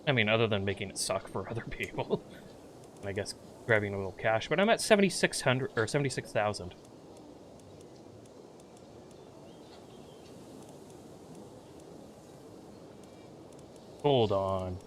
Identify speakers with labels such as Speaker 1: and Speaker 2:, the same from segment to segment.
Speaker 1: I mean, other than making it suck for other people. And I guess grabbing a little cash. But I'm at 7,600 or 76,000. Hold on.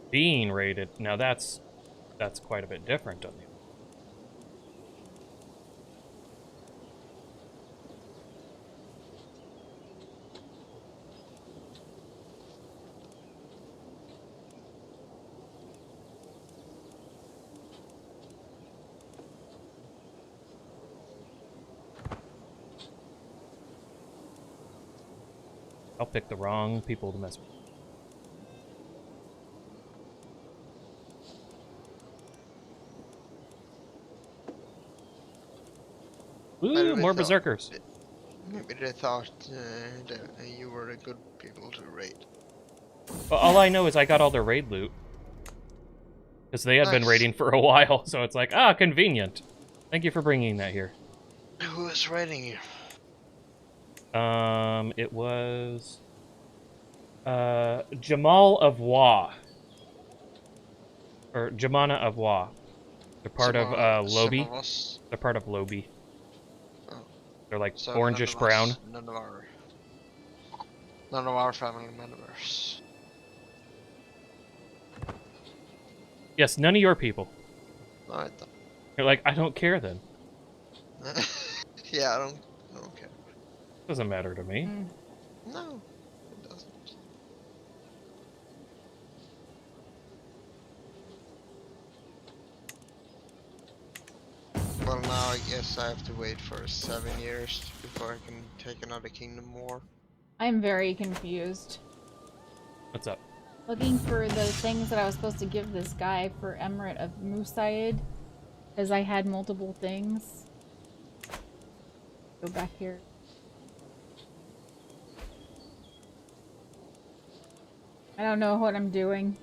Speaker 1: Being rated. Now that's quite a bit different on you. I'll pick the wrong people to mess with. Ooh, more berserkers.
Speaker 2: Maybe they thought that you were the good people to raid.
Speaker 1: Well, all I know is I got all their raid loot. Because they had been raiding for a while, so it's like, ah, convenient. Thank you for bringing that here.
Speaker 2: Who is raiding you?
Speaker 1: It was... Jamal of Wa. Or Jamana of Wa. They're part of, Lobi. They're part of Lobi.
Speaker 2: Oh.
Speaker 1: They're like
Speaker 2: So
Speaker 1: orangish brown.
Speaker 2: None of our family members.
Speaker 1: Yes, none of your people.
Speaker 2: Alright
Speaker 1: You're like, I don't care then.
Speaker 2: then. Yeah, I don't care.
Speaker 1: Doesn't matter to me.
Speaker 2: No, it doesn't. Well, now I guess I have to wait for 7 years before I can take another kingdom war.
Speaker 3: I'm very confused.
Speaker 1: What's up?
Speaker 3: Looking for the things that I was supposed to give this guy for Emirate of Musaid, because I had multiple things. Go back here. I don't know what I'm doing.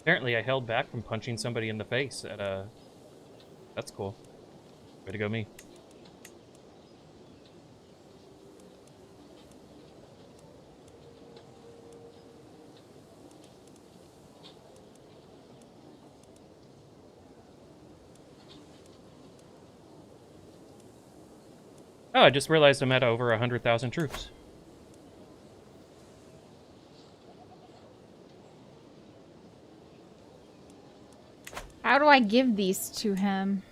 Speaker 1: Apparently I held back from punching somebody in the face at a... That's cool. Way to go me. Oh, I just realized I'm at over 100,000 troops.
Speaker 3: How do I give these to him?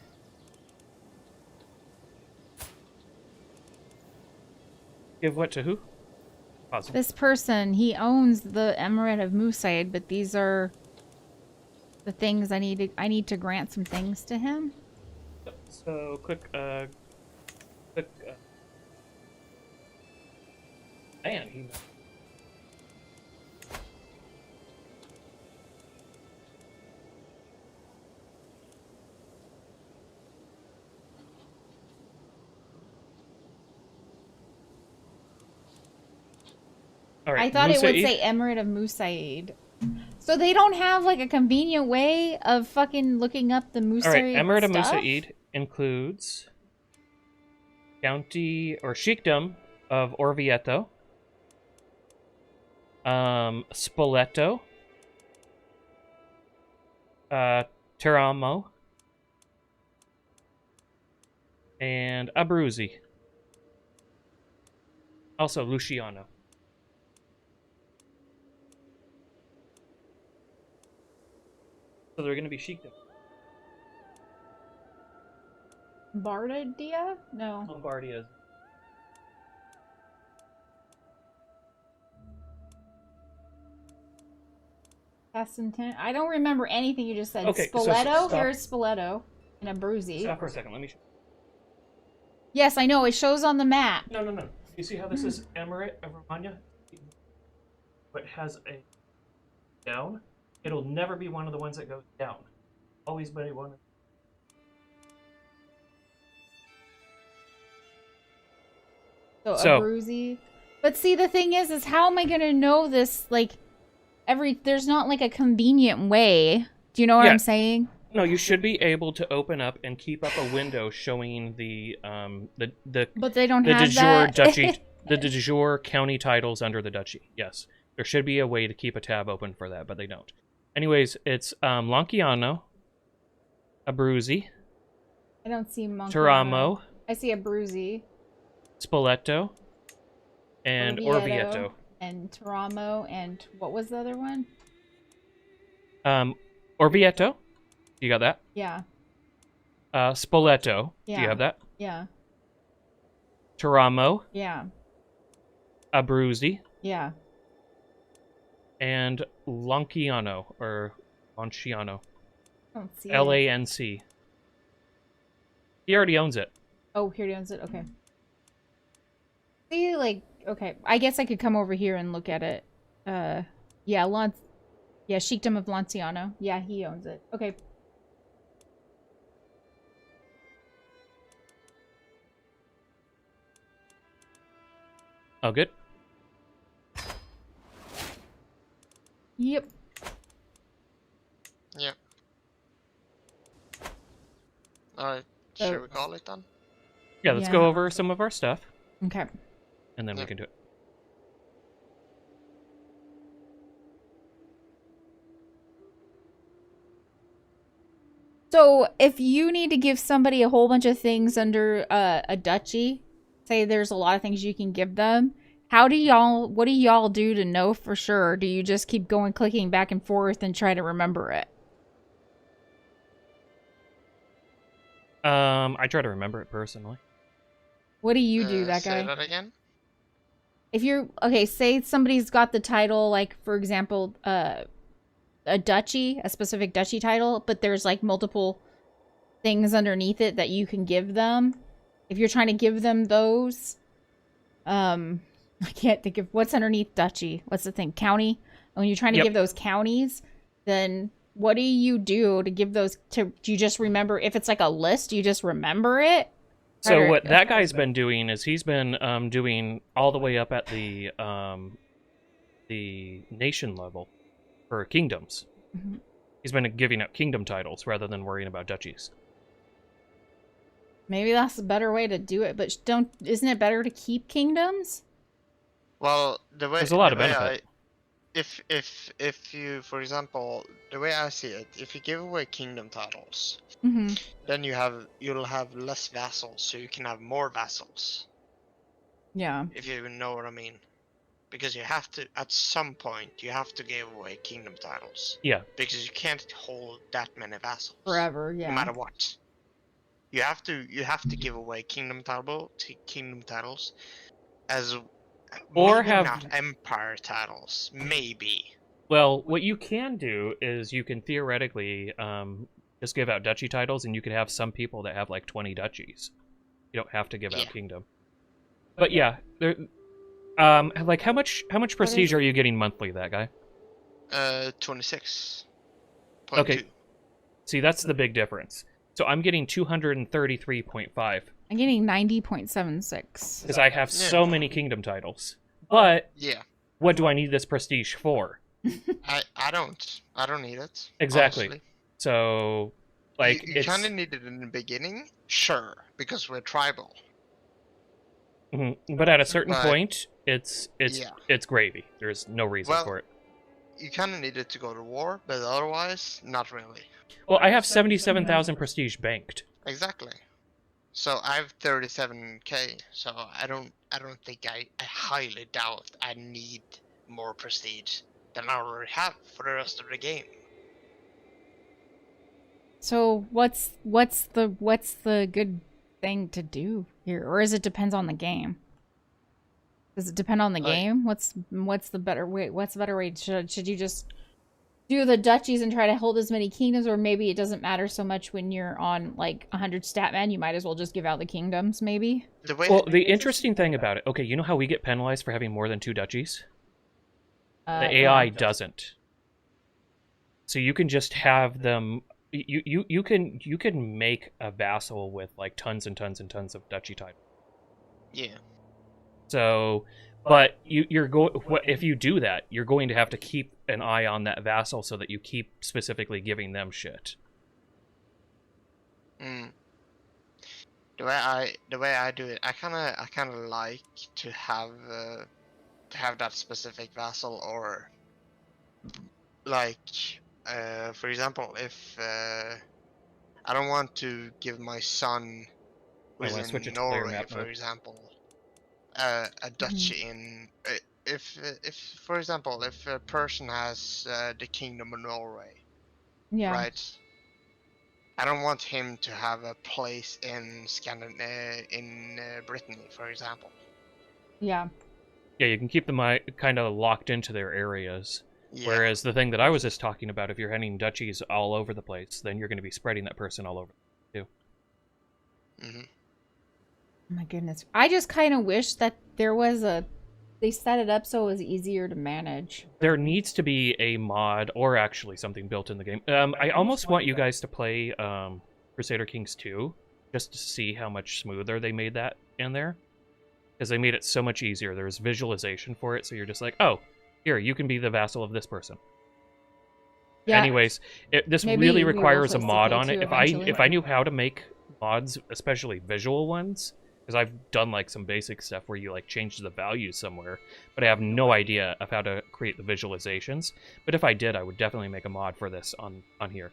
Speaker 1: Give what to who? Pause.
Speaker 3: This person, he owns the Emirate of Musaid, but these are the things I need to grant some things to him.
Speaker 1: So, quick, man, he... All right,
Speaker 3: I thought it would
Speaker 1: Musaid?
Speaker 3: say Emirate of Musaid. So they don't have like a convenient way of fucking looking up the Musaid
Speaker 1: All right, Emirate of
Speaker 3: stuff?
Speaker 1: Musaid includes county or sheikdom of Orvieto, Spoleto, Teramo, and Abruzzi. Also Luciano. So they're going to be sheikdom.
Speaker 3: Bardia? No.
Speaker 1: Lombardias.
Speaker 3: Cassinton. I don't remember anything you just said.
Speaker 1: Okay, so
Speaker 3: Spoleto?
Speaker 1: stop.
Speaker 3: Here's Spoleto. And Abruzzi.
Speaker 1: Stop for a second. Let me show.
Speaker 3: Yes, I know. It shows on the map.
Speaker 1: No. You see how this is Emirate of Romagna? But has a down? It'll never be one of the ones that goes down. Always be one.
Speaker 3: So
Speaker 1: So-
Speaker 3: Abruzzi. But see, the thing is how am I going to know this? Like, there's not like a convenient way. Do you know what
Speaker 1: Yeah.
Speaker 3: I'm saying?
Speaker 1: No, you should be able to open up and keep up a window showing the
Speaker 3: But they don't
Speaker 1: de
Speaker 3: have
Speaker 1: jure
Speaker 3: that.
Speaker 1: duchy the de jure county titles under the duchy. Yes, there should be a way to keep a tab open for that, but they don't. Anyways, it's Lanciano, Abruzzi,
Speaker 3: I don't see Monkiano.
Speaker 1: Teramo,
Speaker 3: I see Abruzzi.
Speaker 1: Spoleto, and Orvieto.
Speaker 3: And Teramo, and what was the other one?
Speaker 1: Orvieto. You got that?
Speaker 3: Yeah.
Speaker 1: Spoleto.
Speaker 3: Yeah.
Speaker 1: Do you have that?
Speaker 3: Yeah.
Speaker 1: Teramo,
Speaker 3: Yeah.
Speaker 1: Abruzzi,
Speaker 3: Yeah.
Speaker 1: and Lanciano, or Lanciano.
Speaker 3: I don't see
Speaker 1: Lanc. He already owns it.
Speaker 3: Oh, here he owns it. Okay. See, like, okay. I guess I could come over here and look at it. Yeah, yeah, Sheikdom of Lanciano. Yeah, he owns it. Okay.
Speaker 1: Oh, good.
Speaker 3: Yep.
Speaker 2: Yep. Alright, should we call it then?
Speaker 1: Yeah, let's go over some of our stuff,
Speaker 3: Okay.
Speaker 1: and then we can do it.
Speaker 3: So, if you need to give somebody a whole bunch of things under a duchy, say there's a lot of things you can give them, what do y'all do to know for sure? Do you just keep going clicking back and forth and try to remember it?
Speaker 1: I try to remember it personally.
Speaker 3: What do you do, that guy?
Speaker 2: Say that again?
Speaker 3: If you're okay, say somebody's got the title, like for example, a duchy, a specific duchy title, but there's like multiple things underneath it that you can give them. If you're trying to give them those, I can't think of what's underneath duchy. What's the thing? County. When you're trying to give those counties, then what do you do to give those? Do you just remember? If it's like a list, you just remember it.
Speaker 1: So what that guy's been doing is he's been doing all the way up at the nation level for kingdoms.
Speaker 3: Mm-hmm.
Speaker 1: He's been giving out kingdom titles rather than worrying about duchies.
Speaker 3: Maybe that's a better way to do it, but isn't it better to keep kingdoms?
Speaker 2: Well, there's
Speaker 1: a lot of benefit.
Speaker 2: If you, for example, the way I see it, if you give away kingdom titles,
Speaker 3: Mm-hmm.
Speaker 2: then you'll have less vassals, so you can have more vassals.
Speaker 3: Yeah.
Speaker 2: If you know what I mean. Because you have to, at some point, you have to give away kingdom titles.
Speaker 1: Yeah.
Speaker 2: Because you can't hold that many vassals.
Speaker 3: Forever, yeah.
Speaker 2: No matter what. You have to give away kingdom titles as
Speaker 1: or
Speaker 2: maybe
Speaker 1: have
Speaker 2: not empire titles, maybe.
Speaker 1: Well, what you can do is you can theoretically just give out duchy titles, and you could have some people that have like 20 duchies. You don't have to give out kingdom. But yeah, there. Like how much prestige are you getting monthly, that guy?
Speaker 2: 26.
Speaker 1: Okay. See, that's the big difference. So I'm getting 233.5.
Speaker 3: I'm getting 90.76.
Speaker 1: Because I have so many kingdom titles. But what do I need this prestige for?
Speaker 2: I don't need it.
Speaker 1: Exactly.
Speaker 2: Honestly.
Speaker 1: So, like,
Speaker 2: you kind of need it in the beginning, sure, because we're tribal.
Speaker 1: Mm-hmm. But at a certain point, it's gravy. There's no reason for it.
Speaker 2: You kind of need it to go to war, but otherwise, not really.
Speaker 1: Well, I have 77,000 prestige banked.
Speaker 2: Exactly. So I have 37k. So I don't think I highly doubt I need more prestige than I already have for the rest of the game.
Speaker 3: So what's the good thing to do here, or is it depends on the game? Does it depend on the game? What's the better way? What's the better way? Should you just do the duchies and try to hold as many kingdoms, or maybe it doesn't matter so much when you're on like 100 stat man? You might as well just give out the kingdoms, maybe.
Speaker 1: The interesting thing about it, okay, you know how we get penalized for having more than 2 duchies? The AI doesn't. So you can just have them. You can make a vassal with like tons and tons and tons of duchy titles.
Speaker 2: Yeah.
Speaker 1: So, but you're going. If you do that, you're going to have to keep an eye on that vassal so that you keep specifically giving them shit.
Speaker 2: the way I do it, I kind of like to have that specific vassal, or like for example, if I don't want to give my son
Speaker 1: I
Speaker 2: who's
Speaker 1: want to switch
Speaker 2: in
Speaker 1: it to player
Speaker 2: Norway,
Speaker 1: map
Speaker 2: for
Speaker 1: mode.
Speaker 2: example, a duchy in if for example, if a person has the Kingdom of Norway,
Speaker 3: Yeah.
Speaker 2: right? I don't want him to have a place in Brittany, for example.
Speaker 3: Yeah.
Speaker 1: Yeah, you can keep them kind of locked into their areas.
Speaker 2: Yeah.
Speaker 1: Whereas the thing that I was just talking about, if you're having duchies all over the place, then you're going to be spreading that person all over too.
Speaker 2: Mm-hmm.
Speaker 3: Oh my goodness. I just kind of wish that there was they set it up so it was easier to manage.
Speaker 1: There needs to be a mod, or actually something built in the game. I almost want you guys to play Crusader Kings 2, just to see how much smoother they made that in there. Because they made it so much easier. There's visualization for it, so you're just like, oh, here, you can be the vassal of this person.
Speaker 3: Yeah.
Speaker 1: Anyways, this
Speaker 3: Maybe
Speaker 1: really
Speaker 3: we will
Speaker 1: requires a
Speaker 3: play
Speaker 1: mod
Speaker 3: CK2
Speaker 1: on it.
Speaker 3: eventually.
Speaker 1: If I knew how to make mods, especially visual ones, because I've done like some basic stuff where you like change the values somewhere, but I have no idea of how to create the visualizations. But if I did, I would definitely make a mod for this on here.